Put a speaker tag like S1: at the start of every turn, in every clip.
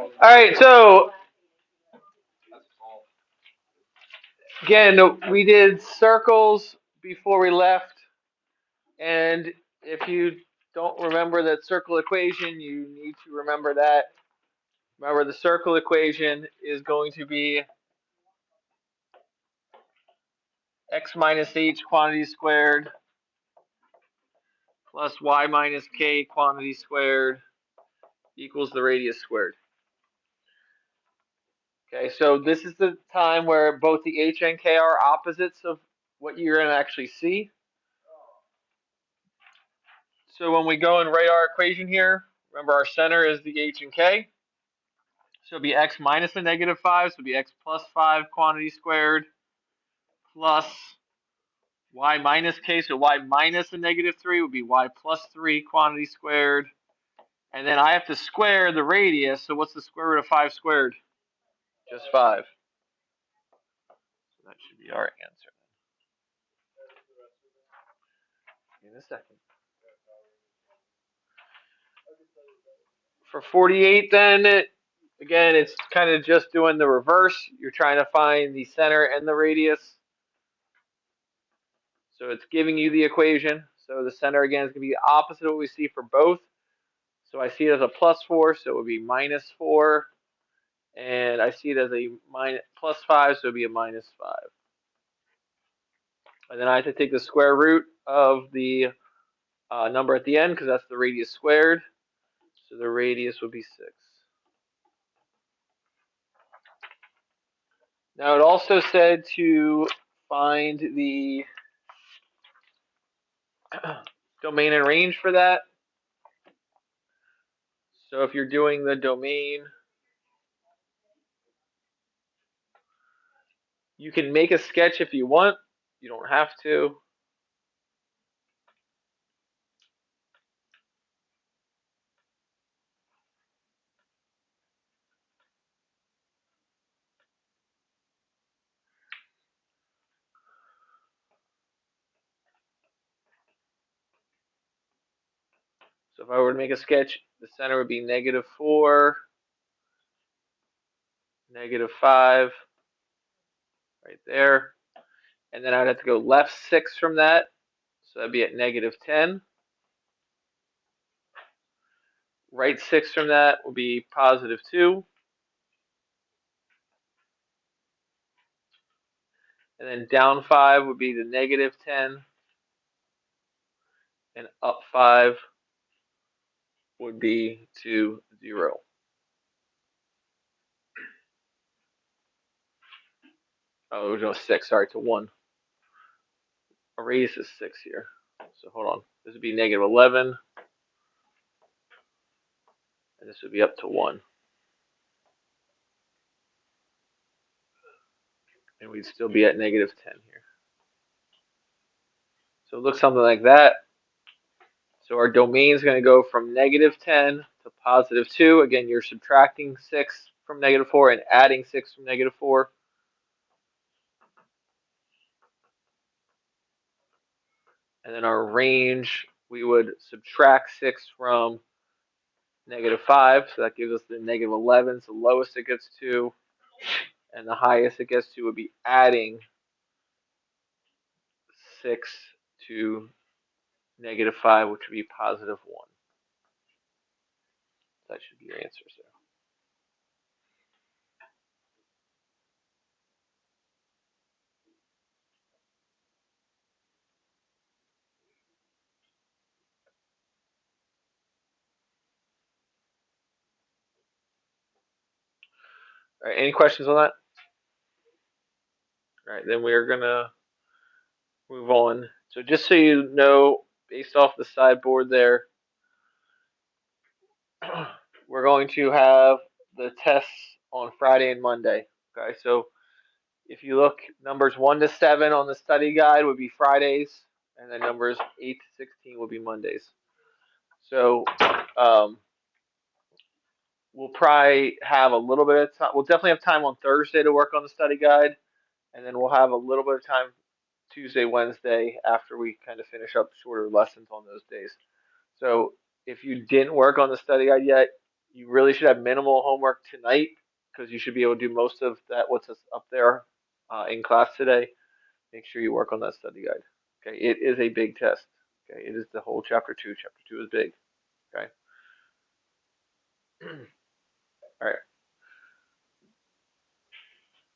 S1: All right, so again, we did circles before we left, and if you don't remember that circle equation, you need to remember that. Remember, the circle equation is going to be x minus h quantity squared plus y minus k quantity squared equals the radius squared. Okay, so this is the time where both the h and k are opposites of what you're going to actually see. So when we go and write our equation here, remember our center is the h and k. So it'll be x minus a negative 5, so it'll be x plus 5 quantity squared plus y minus k, so y minus a negative 3 would be y plus 3 quantity squared. And then I have to square the radius, so what's the square root of 5 squared? Just 5. So that should be our answer in a second. For 48 then, again, it's kind of just doing the reverse. You're trying to find the center and the radius. So it's giving you the equation. So the center again is going to be the opposite of what we see for both. So I see it as a plus 4, so it would be minus 4. And I see it as a minus plus 5, so it would be a minus 5. And then I have to take the square root of the number at the end because that's the radius squared. So the radius would be 6. Now it also said to find the domain and range for that. So if you're doing the domain, you can make a sketch if you want. You don't have to. So if I were to make a sketch, the center would be negative 4, negative 5, right there. And then I'd have to go left 6 from that. So that'd be at negative 10. Right 6 from that would be positive 2. And then down 5 would be the negative 10. And up 5 would be to 0. Oh, no, 6, sorry, to 1. Our radius is 6 here. So hold on. This would be negative 11. And this would be up to 1. And we'd still be at negative 10 here. So it looks something like that. So our domain is going to go from negative 10 to positive 2. Again, you're subtracting 6 from negative 4 and adding 6 from negative 4. And then our range, we would subtract 6 from negative 5. So that gives us the negative 11. So the lowest it gets to. And the highest it gets to would be adding 6 to negative 5, which would be positive 1. That should be your answers there. All right, any questions on that? All right, then we're going to move on. So just so you know, based off the sideboard there, we're going to have the tests on Friday and Monday. Okay, so if you look, numbers 1 to 7 on the study guide would be Fridays, and then numbers 8 to 16 will be Mondays. So we'll probably have a little bit of time. We'll definitely have time on Thursday to work on the study guide, and then we'll have a little bit of time Tuesday, Wednesday after we kind of finish up shorter lessons on those days. So if you didn't work on the study guide yet, You really should have minimal homework tonight because you should be able to do most of that what's up there in class today. Make sure you work on that study guide. Okay, it is a big test. Okay, it is the whole chapter 2. Chapter 2 is big. Okay. All right.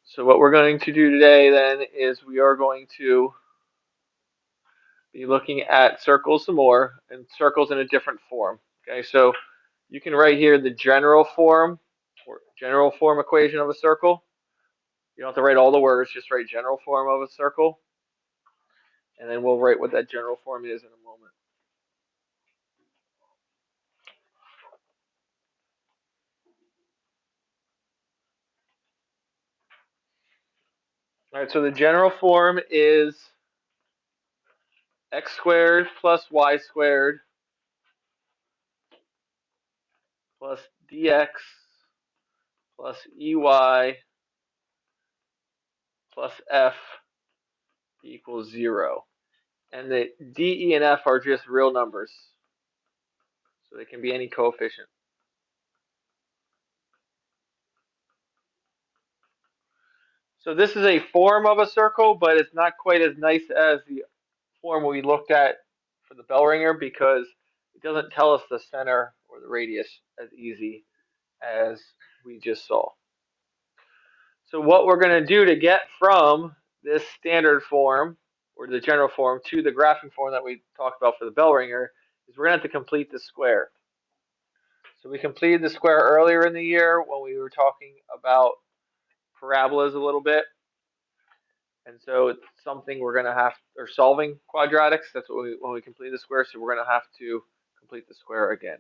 S1: So what we're going to do today then is we are going to be looking at circles some more, and circles in a different form. Okay, so you can write here the general form or general form equation of a circle. You don't have to write all the words, just write general form of a circle, and then we'll write what that general form is in a moment. All right, so the general form is x squared plus y squared plus dx plus ey plus f equals 0. And the d, e, and f are just real numbers, so they can be any coefficient. So this is a form of a circle, but it's not quite as nice as the form we looked at for the bell ringer because it doesn't tell us the center or the radius as easy as we just saw. So what we're going to do to get from this standard form or the general form to the graphing form that we talked about for the bell ringer is we're going to have to complete the square. So we completed the square earlier in the year when we were talking about parabolas a little bit. And so it's something we're going to have, or solving quadratics, that's what when we complete the square, so we're going to have to complete the square again.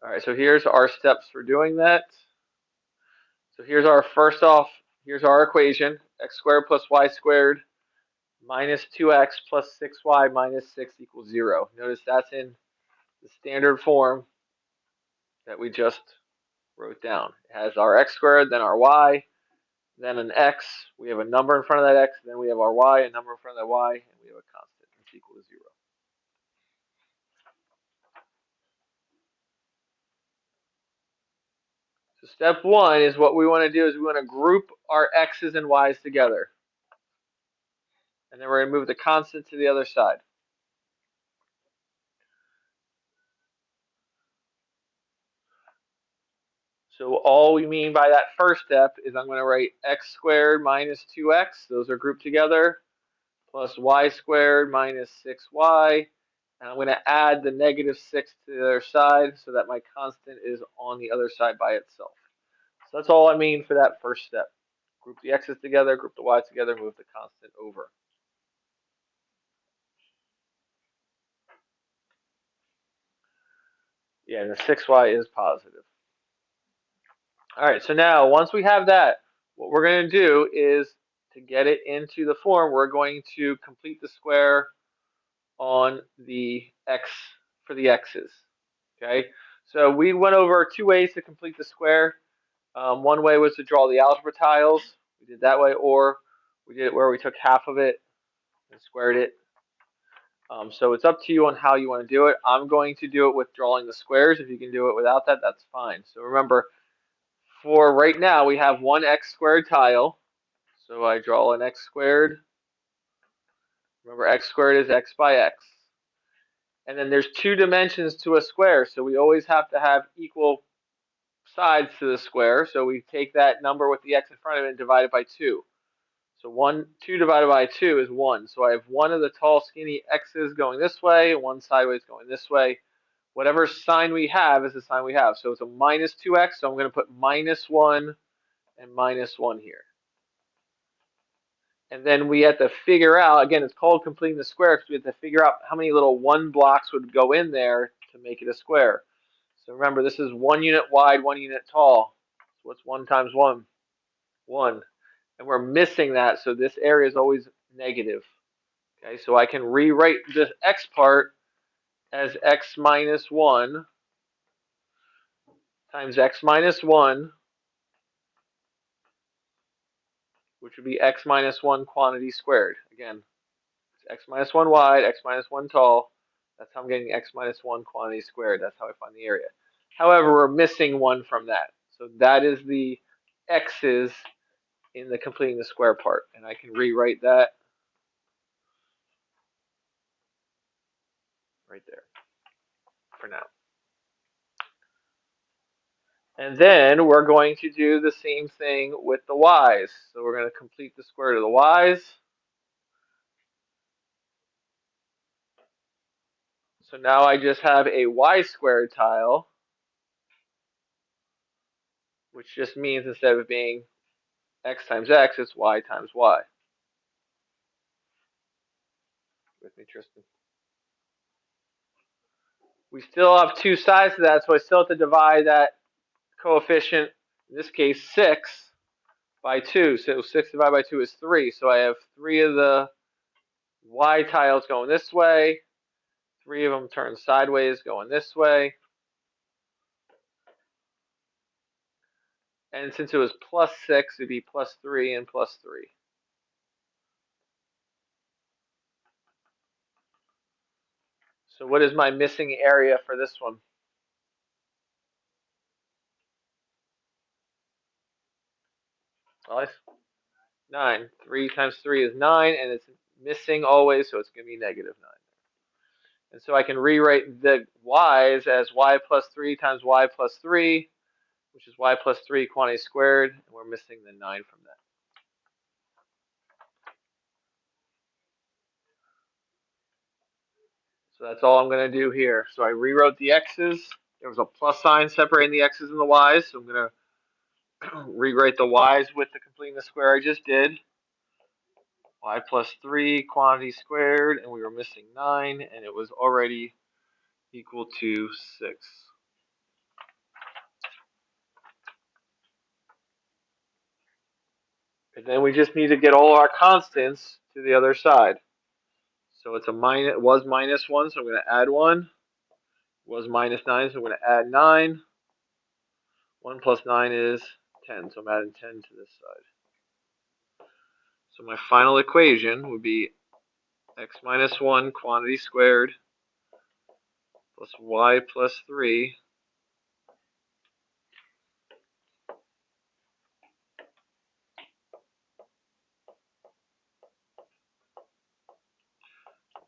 S1: All right, so here's our steps for doing that. So here's our first off, here's our equation, x squared plus y squared minus 2x plus 6y minus 6 equals 0. Notice that's in the standard form that we just wrote down. It has our x squared, then our y, then an x, we have a number in front of that x, then we have our y, a number in front of that y, and we have a constant. It's equal to 0. So step 1 is what we want to do is we want to group our x's and y's together. And then we're going to move the constant to the other side. So all we mean by that first step is I'm going to write x squared minus 2x, those are grouped together, plus y squared minus 6y, and I'm going to add the negative 6 to the other side so that my constant is on the other side by itself. So that's all I mean for that first step. Group the x's together, group the y's together, move the constant over. Yeah, and the 6y is positive. All right, so now once we have that, what we're going to do is to get it into the form, we're going to complete the square on the x for the x's. Okay, so we went over 2 ways to complete the square. One way was to draw the algebra tiles. We did that way, or we did it where we took half of it and squared it. So it's up to you on how you want to do it. I'm going to do it with drawing the squares. If you can do it without that, that's fine. So remember, for right now, we have one x squared tile. So I draw an x squared. Remember, x squared is x by x. And then there's 2 dimensions to a square, so we always have to have equal sides to the square. So we take that number with the x in front of it and divide it by 2. So 2 divided by 2 is 1. So I have one of the tall, skinny x's going this way, and one sideways going this way. Whatever sign we have is the sign we have. So it's a minus 2x, so I'm going to put minus 1 and minus 1 here. And then we have to figure out, again, it's called completing the square because we have to figure out how many little 1 blocks would go in there to make it a square. So remember, this is 1 unit wide, 1 unit tall. So what's 1 times 1? 1. And we're missing that, so this area is always negative. Okay, so I can rewrite this x part as x minus 1 times x minus 1, which would be x minus 1 quantity squared. Again, it's x minus 1 wide, x minus 1 tall. That's how I'm getting x minus 1 quantity squared. That's how I find the area. However, we're missing 1 from that. So that is the x's in the completing the square part. And I can rewrite that right there for now. And then we're going to do the same thing with the y's. So we're going to complete the square root of the y's. So now I just have a y squared tile, which just means instead of it being x times x, it's y times y. With me, Tristan. We still have 2 sides to that, so I still have to divide that coefficient, in this case 6, by 2. So 6 divided by 2 is 3. So I have 3 of the y tiles going this way, 3 of them turn sideways going this way. And since it was plus 6, it'd be plus 3 and plus 3. So what is my missing area for this one? 9. 3 times 3 is 9, and it's missing always, so it's going to be negative 9. And so I can rewrite the y's as y plus 3 times y plus 3, which is y plus 3 quantity squared, and we're missing the 9 from that. So that's all I'm going to do here. So I rewrote the x's. There was a plus sign separating the x's and the y's, so I'm going to rewrite the y's with the completing the square I just did. Y plus 3 quantity squared, and we were missing 9, and it was already equal to 6. And then we just need to get all our constants to the other side. So it's a minus, it was minus 1, so I'm going to add 1. It was minus 9, so I'm going to add 9. 1 plus 9 is 10, so I'm adding 10 to this side. So my final equation would be x minus 1 quantity squared plus y plus 3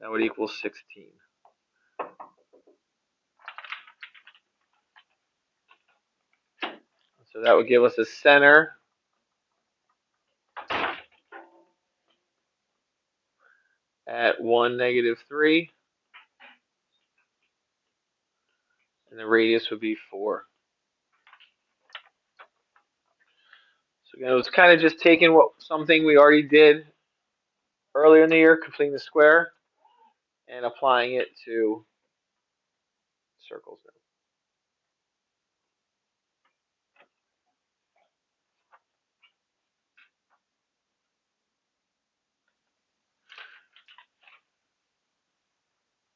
S1: that would equal 16. So that would give us a center at 1, negative 3, and the radius would be 4. So again, it was kind of just taking something we already did earlier in the year, completing the square, and applying it to circles now.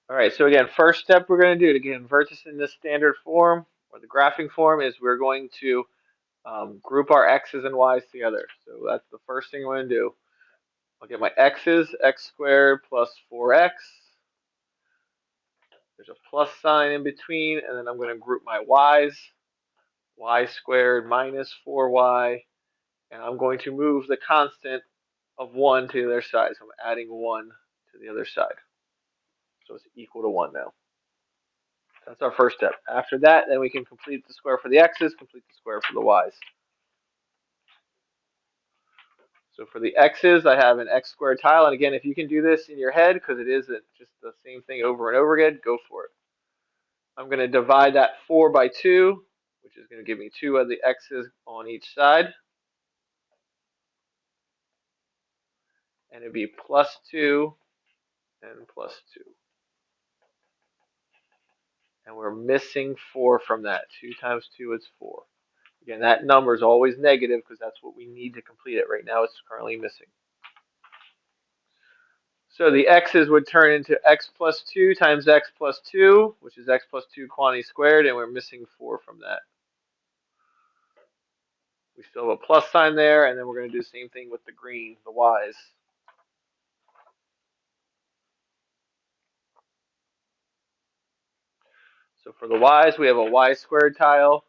S1: All right, so again, first step we're going to do to convert this in this standard form, or the graphing form, is we're going to group our x's and y's together. So that's the first thing I'm going to do. I'll get my x's, x squared plus 4x. There's a plus sign in between, and then I'm going to group my y's, y squared minus 4y, and I'm going to move the constant of 1 to the other side. So I'm adding 1 to the other side. So it's equal to 1 now. That's our first step. After that, then we can complete the square for the x's, complete the square for the y's. So for the x's, I have an x squared tile. And again, if you can do this in your head, because it isn't just the same thing over and over again, go for it. I'm going to divide that 4 by 2, which is going to give me 2 of the x's on each side. And it'd be plus 2 and plus 2. And we're missing 4 from that. 2 times 2 is 4. Again, that number is always negative because that's what we need to complete it. Right now it's currently missing. So the x's would turn into x plus 2 times x plus 2, which is x plus 2 quantity squared, and we're missing 4 from that. We still have a plus sign there, and then we're going to do the same thing with the green, the y's. So for the y's, we have a y squared tile,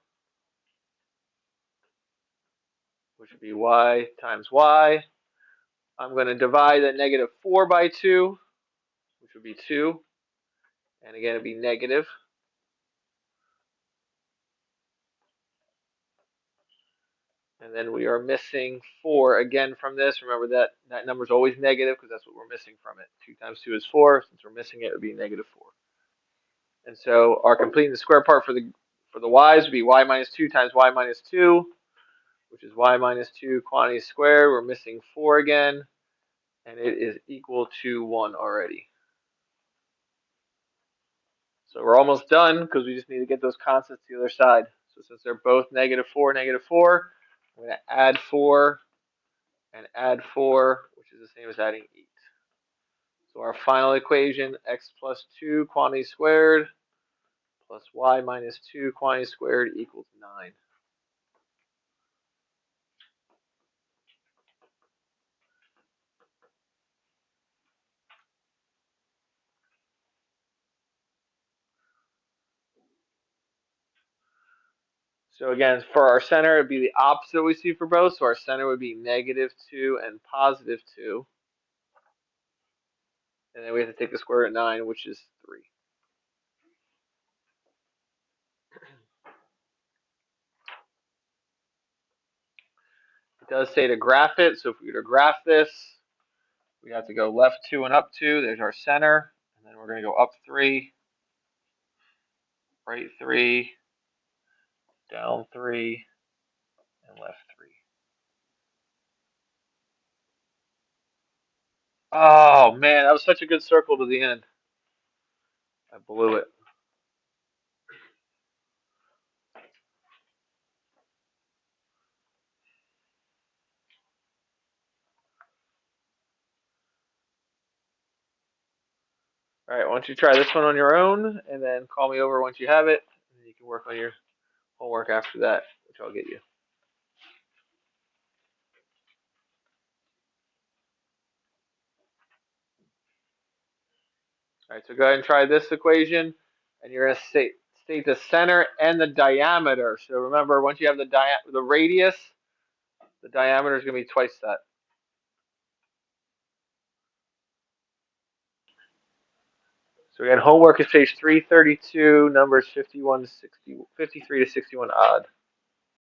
S1: which would be y times y. I'm going to divide the negative 4 by 2, which would be 2. And again, it'd be negative. And then we are missing 4 again from this. Remember that number is always negative because that's what we're missing from it. 2 times 2 is 4. Since we're missing it, it would be negative 4. And so our completing the square part for the y's would be y minus 2 times y minus 2, which is y minus 2 quantity squared. We're missing 4 again, and it is equal to 1 already. So we're almost done because we just need to get those constants to the other side. So since they're both negative 4, negative 4, I'm going to add 4 and add 4, which is the same as adding 8. So our final equation, x plus 2 quantity squared plus y minus 2 quantity squared equals 9. So again, for our center, it would be the opposite we see for both. So our center would be negative 2 and positive 2. And then we have to take the square root of 9, which is 3. It does say to graph it. So if we were to graph this, we have to go left 2 and up 2. There's our center. And then we're going to go up 3, right 3, down 3, and left 3. Oh, man, that was such a good circle to the end. I blew it. All right, why don't you try this one on your own, and then call me over once you have it, and you can work on your homework after that, which I'll get you. All right, so go ahead and try this equation, and you're going to state the center and the diameter. So remember, once you have the radius, the diameter is going to be twice that. So again, homework is page 332, numbers 53 to 61 odd.